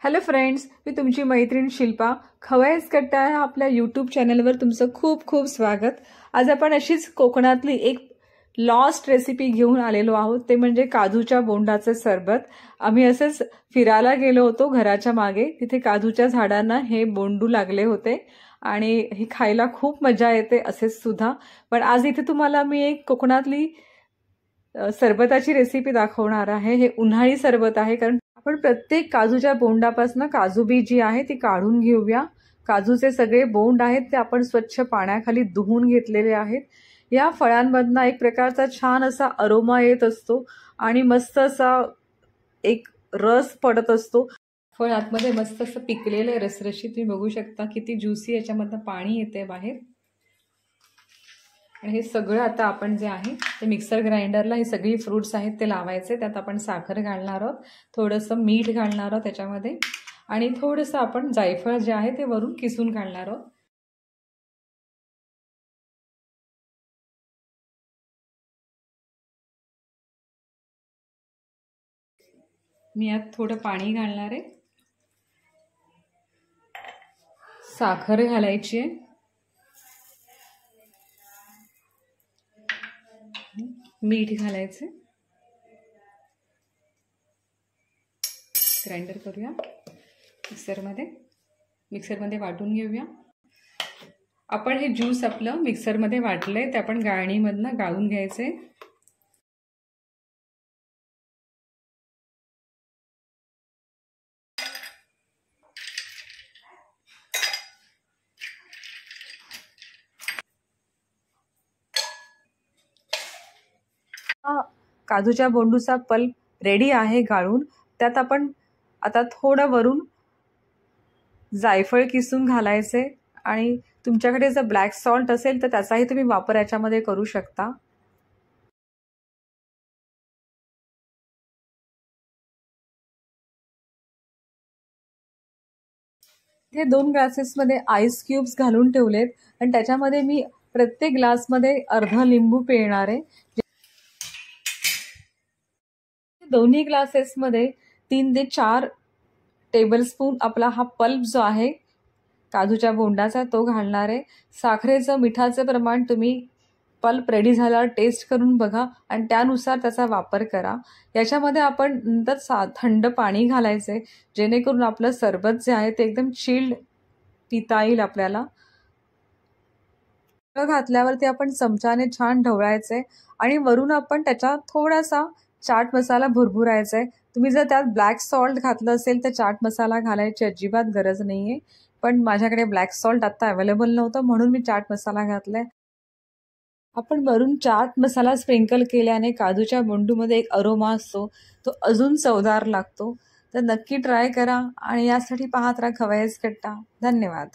Hello friends, मी तुमची मैत्रीण शिल्पा. खवय्ये कट्टा या आपल्या यूट्यूब चॅनलवर तुमचं खूप खूप स्वागत. आज आपण अशीच कोकणातली एक लॉस्ट रेसिपी घेऊन आलेलो आहोत, ते म्हणजे काजूच्या बोंडाचे सरबत. आम्ही असंच फिरायला गेलो होतो घराच्या मागे. तिथे काजूच्या झाडांना हे बोंडू लागले होते आणि हे खायला खूप मजा येते असेच सुद्धा. पण आज इथे तुम्हाला मी एक कोकणातली सरबताची रेसिपी दाखवणार आहे. हे उन्हाळी सरबत आहे, कारण आपण प्रत्येक काजूच्या बोंडापासून काजू बी जी आहे ती काढून घेऊया. काजूचे सगळे बोंड आहेत ते आपण स्वच्छ पाण्याखाली धुवून घेतलेले आहेत. या फळांमधनं एक प्रकारचा छान असा अरोमा येत असतो आणि मस्त असा एक रस पडत असतो. फळ आतमध्ये मस्त असं पिकलेलं आहे, रसरशी. तुम्ही बघू शकता किती ज्युसी याच्यामधनं पाणी येते बाहेर. आणि हे सगळं आता आपण जे आहे ते मिक्सर ग्राइंडरला हे सगळी फ्रूट्स आहेत ते लावायचे. त्यात आपण साखर घालणार आहोत, थोडंसं मीठ घालणार आहोत त्याच्यामध्ये, आणि थोडंसं आपण जायफळ जे आहे ते वरून किसून घालणार आहोत. मी यात थोडं पाणी घालणार आहे, साखर घालायची आहे, मीठ घालायचे. ग्राइंडर करूया, मिक्सरमध्ये वाटून घेऊया. आपण हे ज्यूस आपलं मिक्सरमध्ये वाटलंय ते आपण गाळणीमधनं गाळून घ्यायचे. काजूच्या बोंडूचा पल्प रेडी आहे गाळून. त्यात आपण आता थोडं वरून जायफळ किसून घालायचे, आणि तुमच्याकडे जर ब्लॅक सॉल्ट असेल तर त्याचाही तुम्ही वापर याच्यामध्ये करू शकता. हे 2 ग्लासेसमध्ये आईस क्यूब्स घालून ठेवलेत आणि त्याच्यामध्ये मी प्रत्येक ग्लासमध्ये अर्धा लिंबू पिळणार आहे. दोन्ही ग्लासेसमध्ये 3 ते 4 टेबलस्पून आपला हा पल्प जो आहे काजूच्या बोंडाचा तो घालणार आहे. साखरेचं मिठाचं प्रमाण तुम्ही पल्प रेडी झाल्यावर टेस्ट करून बघा आणि त्यानुसार त्याचा वापर करा. याच्यामध्ये आपण नंतर थंड पाणी घालायचे, जेणेकरून आपलं सरबत जे आहे ते एकदम चिल्ड पिता येईल आपल्याला. घातल्यावरती आपण चमच्याने छान ढवळायचे आणि वरून आपण त्याच्यात थोडासा चाट मसाला भुरभुरायचा आहे. तुम्ही जर त्यात ब्लॅक सॉल्ट घातलं असेल तर चाट मसाला घालायची अजिबात गरज नाही आहे, पण माझ्याकडे ब्लॅक सॉल्ट आता अवेलेबल नव्हतं म्हणून मी चाट मसाला घातलाय. आपण वरून चाट मसाला स्प्रिंकल केल्याने काजूच्या बोंडूमध्ये एक अरोमा असतो, तो अजून चवदार लागतो. तर नक्की ट्राय करा आणि यासाठी पाहत राहा खवय्ये कट्टा. धन्यवाद.